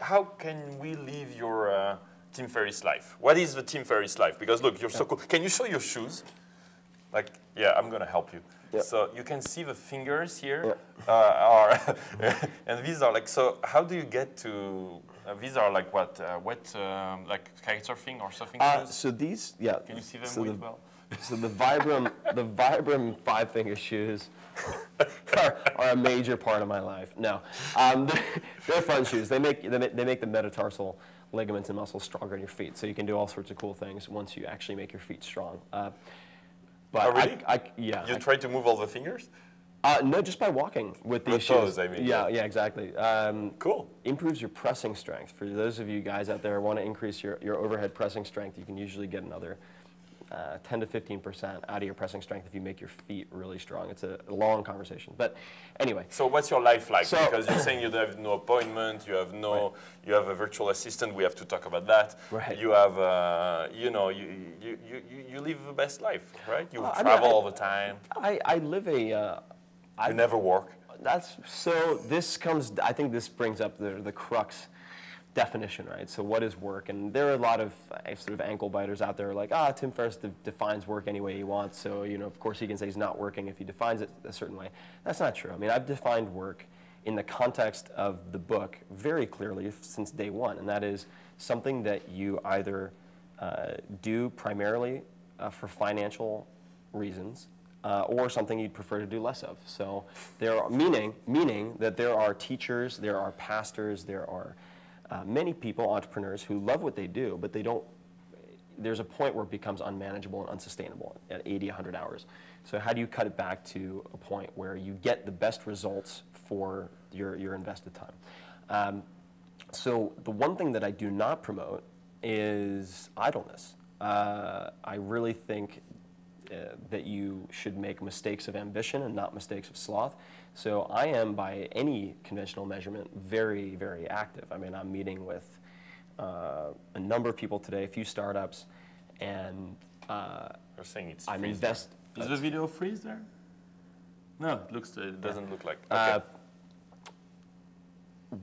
how can we live your Tim Ferriss life? What is the Tim Ferriss life? Because look, you're so cool. Can you show your shoes? Like, yeah, I'm gonna help you. Yep. So you can see the fingers here, and these are like. So how do you get to? These are like what? Like kitesurfing or something? So these, yeah. Can you see them well? So the Vibram 5-finger shoes are a major part of my life. No, they're fun shoes. They make the metatarsal ligaments and muscles stronger in your feet, so you can do all sorts of cool things once you actually make your feet strong. But oh, really? Yeah. You try to move all the fingers? No, just by walking with these toes, shoes. I mean. Yeah, exactly. Cool. Improves your pressing strength. For those of you guys out there who want to increase your overhead pressing strength, you can usually get another 10 to 15% out of your pressing strength if you make your feet really strong. It's a long conversation, but anyway. So what's your life like? So, because you're saying you have no appointment, you have no, you have a virtual assistant. We have to talk about that. Right. You have, you know, you live the best life, right? You travel all the time. I live a. You never work. That's so. This comes. I think this brings up the crux definition, right? So what is work? And there are a lot of sort of ankle biters out there like, Tim Ferriss defines work any way he wants. So, you know, of course he can say he's not working if he defines it a certain way. That's not true. I mean, I've defined work in the context of the book very clearly since day one, and that is something that you either do primarily for financial reasons or something you'd prefer to do less of. So there are, meaning that there are teachers, there are pastors, there are many people, entrepreneurs, who love what they do, but they don't, there's a point where it becomes unmanageable and unsustainable at 80, 100 hours. So how do you cut it back to a point where you get the best results for your invested time? So the one thing that I do not promote is idleness. I really think that you should make mistakes of ambition and not mistakes of sloth. So I am, by any conventional measurement, very, very active. I mean, I'm meeting with a number of people today, a few startups, and You're saying it's I'm freeze invest. there. Is the video freeze there? No, it doesn't look like. Okay. Okay.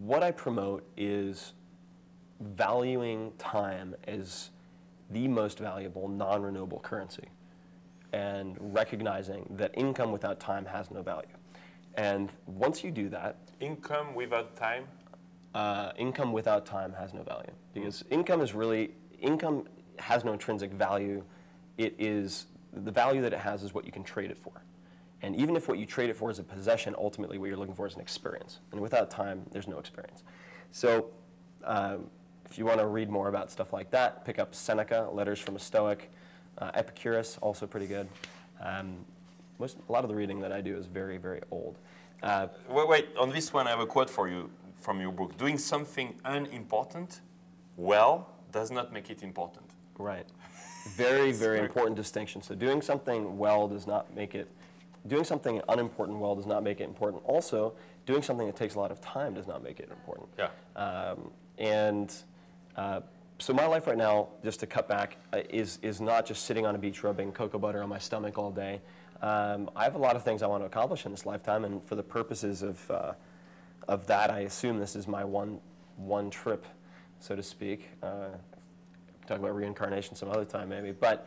What I promote is valuing time as the most valuable non-renewable currency, and recognizing that income without time has no value. And once you do that, Income without time? income without time has no value, because income has no intrinsic value. It is, the value that it has is what you can trade it for. And even if what you trade it for is a possession, ultimately what you're looking for is an experience. And without time, there's no experience. So if you want to read more about stuff like that, pick up Seneca, Letters from a Stoic, Epicurus, also pretty good. A lot of the reading that I do is very, very old. Wait, on this one I have a quote for you from your book. Doing something unimportant well does not make it important. Right. Very, very important distinction. So doing something well does not make it, doing something unimportant well does not make it important. Also, doing something that takes a lot of time does not make it important. Yeah. So my life right now, just to cut back, is not just sitting on a beach rubbing cocoa butter on my stomach all day. I have a lot of things I want to accomplish in this lifetime, and for the purposes of that, I assume this is my one trip, so to speak. Talk about reincarnation some other time maybe, but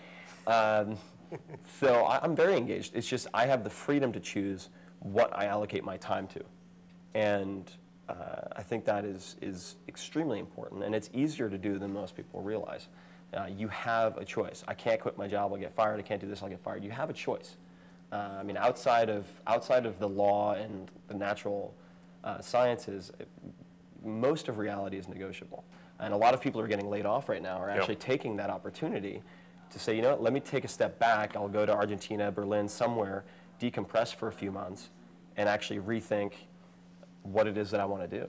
so I'm very engaged. It's just I have the freedom to choose what I allocate my time to, and I think that is extremely important, and it's easier to do than most people realize. You have a choice. I can't quit my job, I'll get fired. I can't do this, I'll get fired. You have a choice. I mean, outside of the law and the natural sciences, most of reality is negotiable. And a lot of people who are getting laid off right now are actually taking that opportunity to say, you know what, let me take a step back. I'll go to Argentina, Berlin, somewhere, decompress for a few months, and actually rethink what it is that I want to do,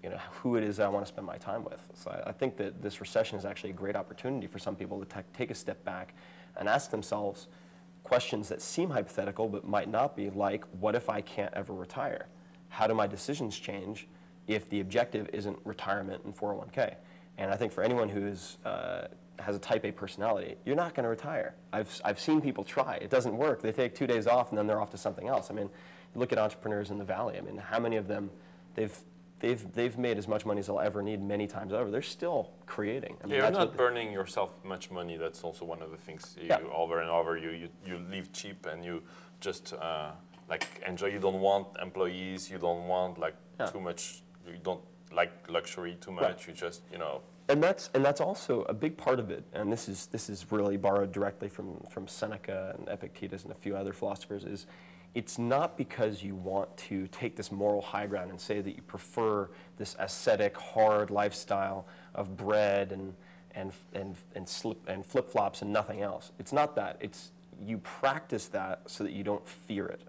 you know, who it is that I want to spend my time with. So I think that this recession is actually a great opportunity for some people to take a step back and ask themselves questions that seem hypothetical but might not be, like, what if I can't ever retire? How do my decisions change if the objective isn't retirement and 401k? And I think for anyone who has a type A personality, you're not going to retire. I've seen people try. It doesn't work. They take 2 days off and then they're off to something else. I mean, look at entrepreneurs in the Valley. I mean, how many of them, they've made as much money as they'll ever need many times over. They're still creating. I mean, you're not burning yourself much money. That's also one of the things. Over and over, you live cheap and you just like enjoy. You don't want employees. You don't want like too much. You don't like luxury too much. Right. You just And that's also a big part of it. And this is really borrowed directly from Seneca and Epictetus and a few other philosophers. Is it's not because you want to take this moral high ground and say that you prefer this ascetic, hard lifestyle of bread and flip-flops and nothing else. It's not that. It's you practice that so that you don't fear it.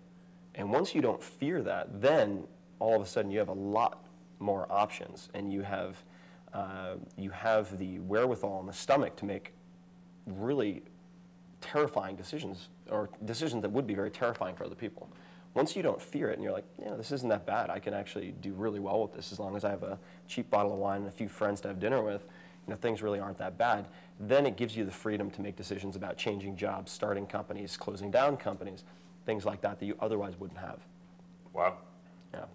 And once you don't fear that, then all of a sudden you have a lot more options, and you have the wherewithal and the stomach to make really terrifying decisions, or decisions that would be very terrifying for other people. Once you don't fear it and you're like, this isn't that bad, I can actually do really well with this as long as I have a cheap bottle of wine and a few friends to have dinner with, things really aren't that bad, then it gives you the freedom to make decisions about changing jobs, starting companies, closing down companies, things like that you otherwise wouldn't have. Wow. Yeah.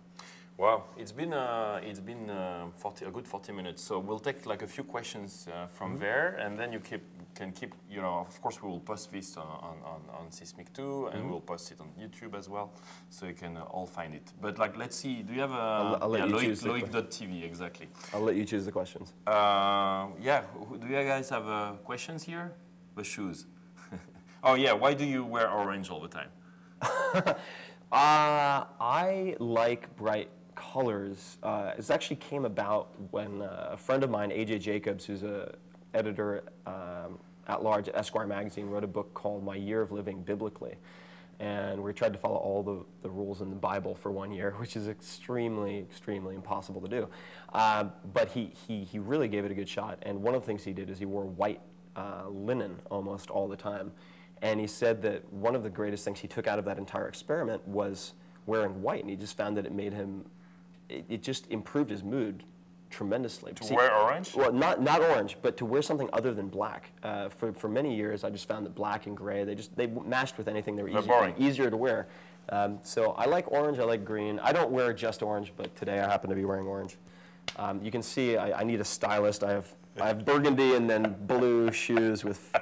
Wow, it's been a good 40 minutes. So we'll take like a few questions from there, and then you can keep. Of course, we will post this on Seismic too, and we'll post it on YouTube as well, so you can all find it. But like, let's see. Do you have a Loic.tv exactly? I'll let you choose the questions. Do you guys have questions here? The shoes. Oh yeah, why do you wear orange all the time? I like bright colors. This actually came about when a friend of mine, AJ Jacobs, who's an editor at large at Esquire magazine, wrote a book called My Year of Living Biblically. And we tried to follow all the rules in the Bible for 1 year, which is extremely, extremely impossible to do. But he really gave it a good shot. And one of the things he did is he wore white linen almost all the time. And he said that one of the greatest things he took out of that entire experiment was wearing white. And he just found that it made him, it just improved his mood tremendously. To wear orange? Well, not orange, but to wear something other than black. For many years, I just found that black and gray, they matched with anything. They were easier to wear. So I like orange, I like green. I don't wear just orange, but today I happen to be wearing orange. You can see I need a stylist. I have burgundy and then blue shoes with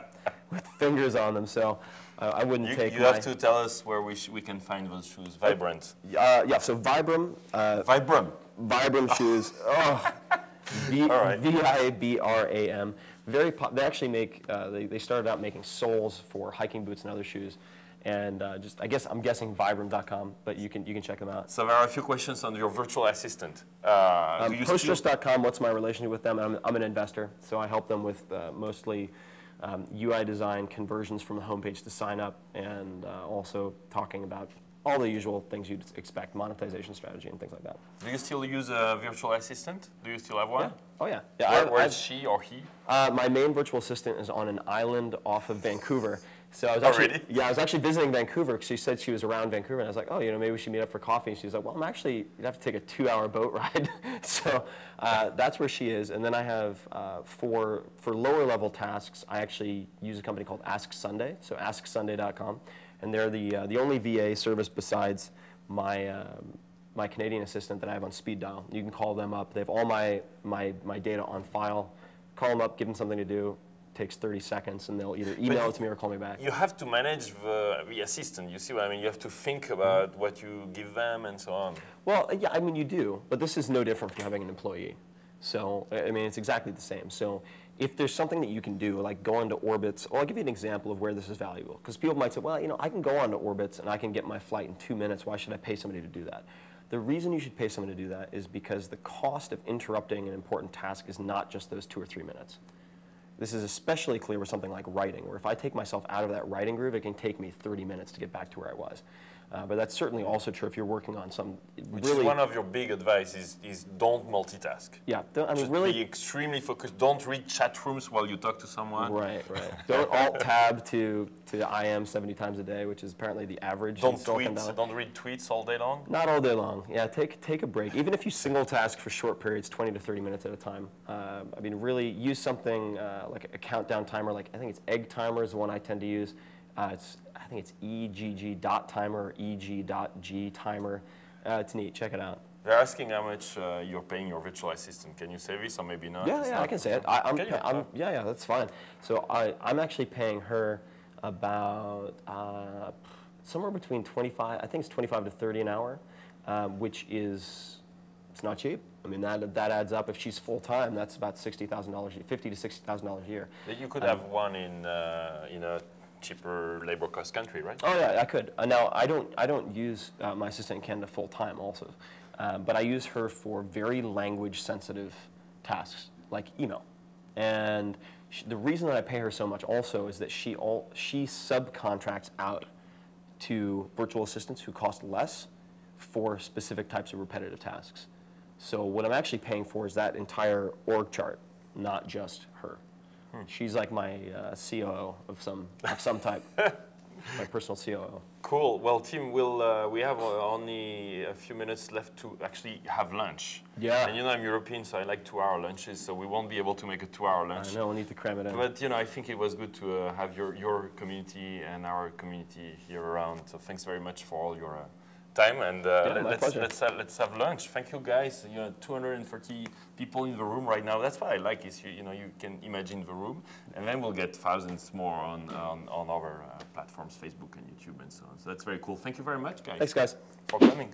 fingers on them, so I wouldn't take. You have to tell us where we can find those shoes. Vibrant. So Vibram. Vibram shoes. Oh, Vibram. They actually make. They started out making soles for hiking boots and other shoes, and I'm guessing Vibram.com, but you can check them out. So there are a few questions on your virtual assistant. Postgres.com. What's my relationship with them? I'm an investor, so I help them with mostly. UI design, conversions from the homepage to sign up, and also talking about all the usual things you'd expect, monetization strategy and things like that. Do you still use a virtual assistant? Do you still have one? Yeah. Oh yeah. Where is she or he? My main virtual assistant is on an island off of Vancouver. So I was actually visiting Vancouver because she said she was around Vancouver, and I was like, maybe we should meet up for coffee. And she was like, well, you'd have to take a 2-hour boat ride. So that's where she is. And then I have, for lower level tasks, I actually use a company called Ask Sunday, so asksunday.com. And they're the only VA service besides my Canadian assistant that I have on speed dial. You can call them up. They have all my data on file. Call them up, give them something to do. Takes 30 seconds, and they'll either email it to me or call me back. You have to manage the assistant. You see what I mean? You have to think about what you give them and so on. Well, yeah, I mean, you do, but this is no different from having an employee. So, I mean, it's exactly the same. So, if there's something that you can do, like go onto orbits, I'll give you an example of where this is valuable. Because people might say, well, I can go onto orbits and I can get my flight in 2 minutes. Why should I pay somebody to do that? The reason you should pay someone to do that is because the cost of interrupting an important task is not just those 2 or 3 minutes. This is especially clear with something like writing, where if I take myself out of that writing groove, it can take me 30 minutes to get back to where I was. But that's certainly also true if you're working on some Which is one of your big advice is don't multitask. Yeah, Just be extremely focused. Don't read chat rooms while you talk to someone. Right. Don't alt-tab to IM 70 times a day, which is apparently the average. Don't read tweets all day long? Not all day long. Yeah, take a break. Even if you single task for short periods, 20 to 30 minutes at a time. I mean, really use something like a countdown timer. Like I think it's Egg Timer is the one I tend to use. I think it's egg.timer or eg.g timer. It's neat. Check it out. They're asking how much you're paying your virtual assistant. Can you say this or maybe not? Yeah, I can say it. Yeah, that's fine. So I'm actually paying her about somewhere between 25, I think it's 25 to 30 an hour, which is, it's not cheap. I mean, that adds up. If she's full-time, that's about $60,000, $50,000 to $60,000 a year. You could have one in a cheaper labor cost country, right? Oh yeah, I could. Now I don't use my assistant in Canada full-time also, but I use her for very language-sensitive tasks like email. And the reason that I pay her so much also is that she subcontracts out to virtual assistants who cost less for specific types of repetitive tasks. So what I'm actually paying for is that entire org chart, not just her. She's like my COO of some type, my personal COO. Cool. Well, Tim, we have only a few minutes left to actually have lunch. Yeah. And I'm European, so I like 2-hour lunches, so we won't be able to make a 2-hour lunch. I know, we need to cram it in. But I think it was good to have your community and our community here around. So thanks very much for all your time, and let's have lunch. Thank you, guys. 230 people in the room right now. That's what I like is you can imagine the room, and then we'll get thousands more on our platforms, Facebook and YouTube and so on. So that's very cool. Thank you very much, guys. Thanks, guys, for coming.